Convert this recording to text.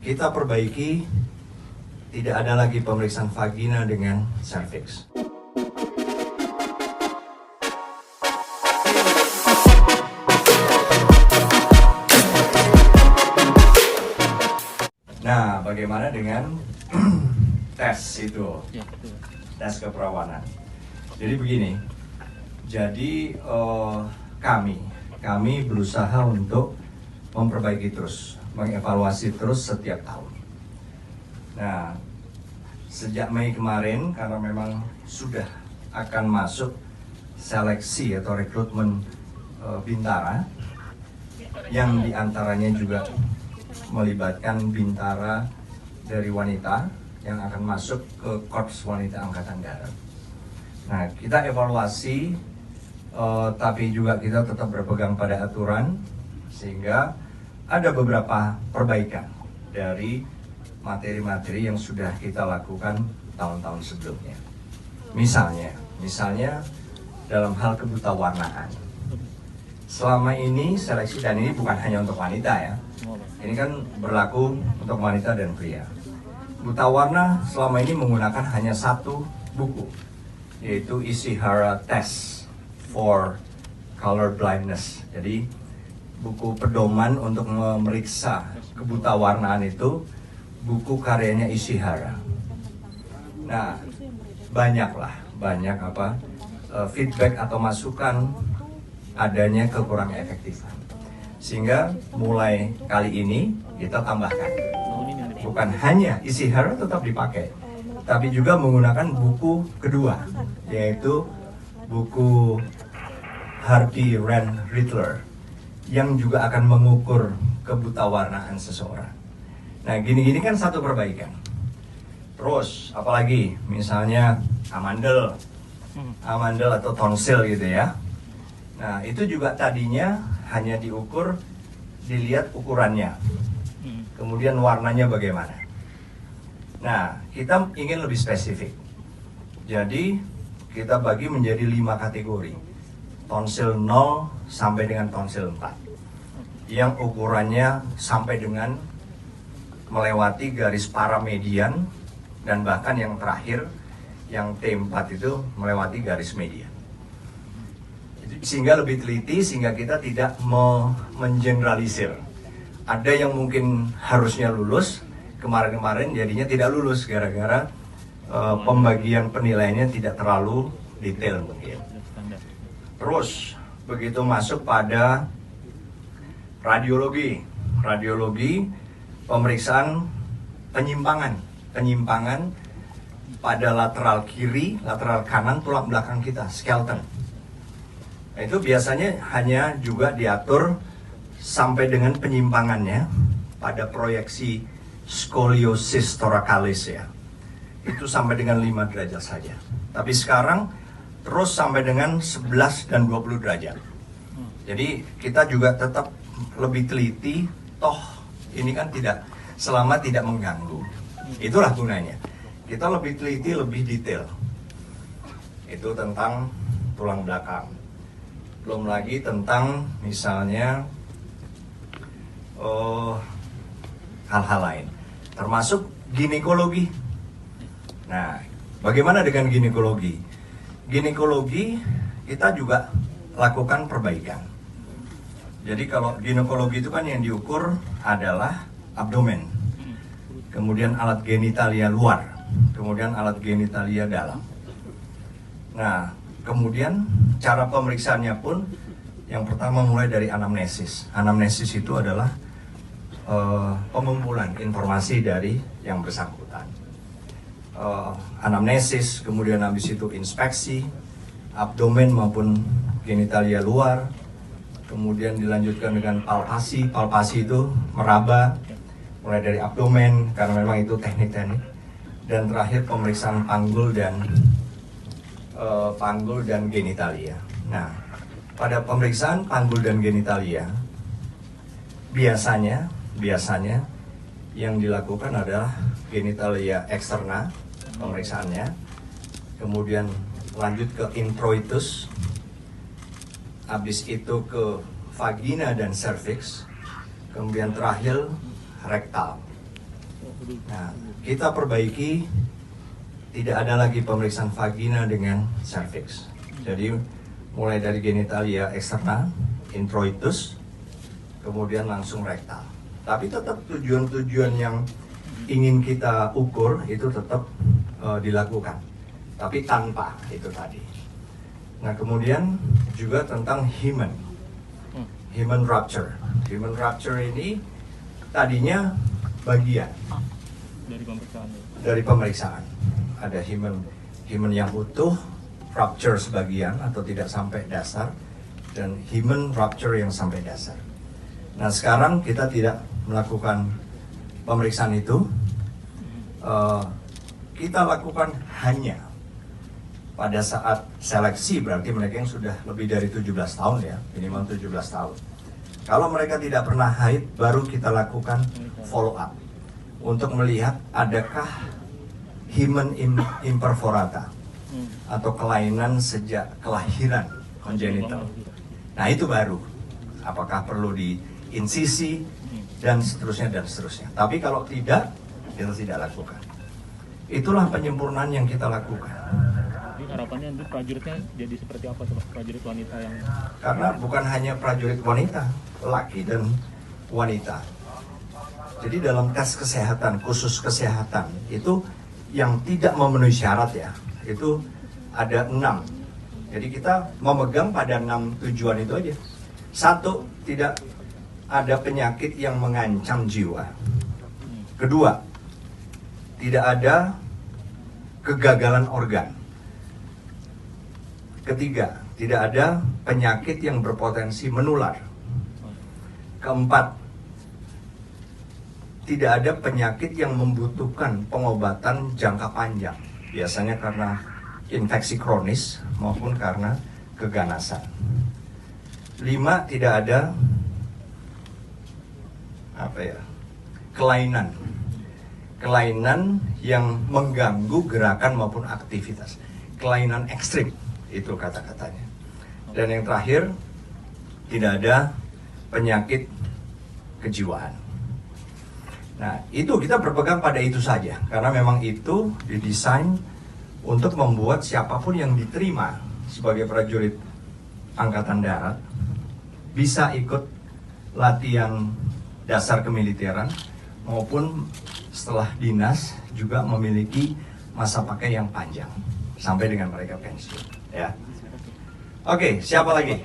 kita perbaiki, tidak ada lagi pemeriksaan vagina dengan serviks. Nah, bagaimana dengan tes itu? Tes keperawanan. Jadi begini, kami berusaha untuk memperbaiki terus, mengevaluasi terus setiap tahun. Nah, sejak Mei kemarin, karena memang sudah akan masuk seleksi atau rekrutmen Bintara, yang diantaranya juga melibatkan Bintara dari wanita yang akan masuk ke Korps Wanita Angkatan Darat. Nah, kita evaluasi, tapi juga kita tetap berpegang pada aturan, sehingga ada beberapa perbaikan dari materi-materi yang sudah kita lakukan tahun-tahun sebelumnya. Misalnya dalam hal kebutawarnaan. Selama ini seleksi, dan ini bukan hanya untuk wanita ya, ini kan berlaku untuk wanita dan pria. Buta warna selama ini menggunakan hanya satu buku, yaitu Ishihara Test for Color Blindness. Jadi buku pedoman untuk memeriksa kebutawarnaan itu buku karyanya Ishihara. Nah, banyak feedback atau masukan adanya kekurang efektifan. Sehingga mulai kali ini kita tambahkan, bukan hanya Ishihara tetap dipakai, tapi juga menggunakan buku kedua, yaitu buku Hardy Rand Rittler, yang juga akan mengukur kebutawarnaan seseorang. Nah, gini-gini kan satu perbaikan. Terus, apalagi misalnya amandel atau tonsil gitu ya. Nah, itu juga tadinya hanya dilihat ukurannya, kemudian warnanya bagaimana. Nah, kita ingin lebih spesifik. Jadi, kita bagi menjadi 5 kategori. Tonsil 0 sampai dengan tonsil 4. Yang ukurannya sampai dengan melewati garis paramedian, dan bahkan yang terakhir, yang T4 itu melewati garis median. Sehingga lebih teliti, sehingga kita tidak mengeneralisir. Ada yang mungkin harusnya lulus, kemarin-kemarin jadinya tidak lulus gara-gara pembagian penilaiannya tidak terlalu detail mungkin. Terus begitu masuk pada radiologi pemeriksaan penyimpangan pada lateral kiri, lateral kanan tulang belakang kita, skeleton. Nah, itu biasanya hanya juga diatur sampai dengan penyimpangannya pada proyeksi skoliosis thoracalis ya. Itu sampai dengan 5 derajat saja. Tapi sekarang terus sampai dengan 11 dan 20 derajat. Jadi kita juga tetap lebih teliti, toh ini kan selama tidak mengganggu. Itulah gunanya. Kita lebih teliti, lebih detail. Itu tentang tulang belakang. Belum lagi tentang misalnya hal-hal lain, termasuk ginekologi. Nah, bagaimana dengan ginekologi? Ginekologi kita juga lakukan perbaikan. Jadi kalau ginekologi itu kan yang diukur adalah abdomen, kemudian alat genitalia luar, kemudian alat genitalia dalam. Nah, kemudian cara pemeriksaannya pun yang pertama mulai dari anamnesis. Anamnesis itu adalah pengumpulan informasi dari yang bersangkutan. Anamnesis, kemudian habis itu inspeksi abdomen maupun genitalia luar, kemudian dilanjutkan dengan palpasi. Palpasi itu meraba mulai dari abdomen karena memang itu teknik-teknik, dan terakhir pemeriksaan panggul dan genitalia. Nah, pada pemeriksaan panggul dan genitalia biasanya yang dilakukan adalah genitalia eksterna pemeriksaannya, kemudian lanjut ke introitus, habis itu ke vagina dan cervix, kemudian terakhir rektal. Nah, kita perbaiki, tidak ada lagi pemeriksaan vagina dengan cervix. Jadi mulai dari genitalia eksterna, introitus, kemudian langsung rektal. Tapi tetap tujuan-tujuan yang ingin kita ukur itu tetap dilakukan, tapi tanpa itu tadi. Nah, kemudian juga tentang human rupture. Human rupture ini tadinya bagian dari pemeriksaan. Ada human yang utuh, rupture sebagian atau tidak sampai dasar, dan human rupture yang sampai dasar. Nah, sekarang kita tidak melakukan pemeriksaan itu. Kita lakukan hanya pada saat seleksi, berarti mereka yang sudah lebih dari 17 tahun ya, minimal 17 tahun. Kalau mereka tidak pernah haid, baru kita lakukan follow up untuk melihat adakah hymen imperforata atau kelainan sejak kelahiran kongenital. Nah, itu baru apakah perlu diinsisi dan seterusnya dan seterusnya. Tapi kalau tidak, kita tidak lakukan. Itulah penyempurnaan yang kita lakukan. Jadi harapannya untuk prajuritnya jadi seperti apa tuh, prajurit wanita yang... Karena bukan hanya prajurit wanita, laki dan wanita. Jadi dalam tes kesehatan, khusus kesehatan, itu yang tidak memenuhi syarat ya, itu ada 6. Jadi kita memegang pada 6 tujuan itu aja. 1, tidak ada penyakit yang mengancam jiwa. Kedua, tidak ada kegagalan organ. Ketiga, tidak ada penyakit yang berpotensi menular. Keempat, tidak ada penyakit yang membutuhkan pengobatan jangka panjang, biasanya karena infeksi kronis maupun karena keganasan. 5, tidak ada kelainan yang mengganggu gerakan maupun aktivitas, kelainan ekstrim, itu kata-katanya. Dan yang terakhir, tidak ada penyakit kejiwaan. Nah, itu kita berpegang pada itu saja, karena memang itu didesain untuk membuat siapapun yang diterima sebagai prajurit Angkatan Darat bisa ikut latihan dasar kemiliteran maupun setelah dinas juga memiliki masa pakai yang panjang sampai dengan mereka pensiun. Ya. Oke, siapa lagi?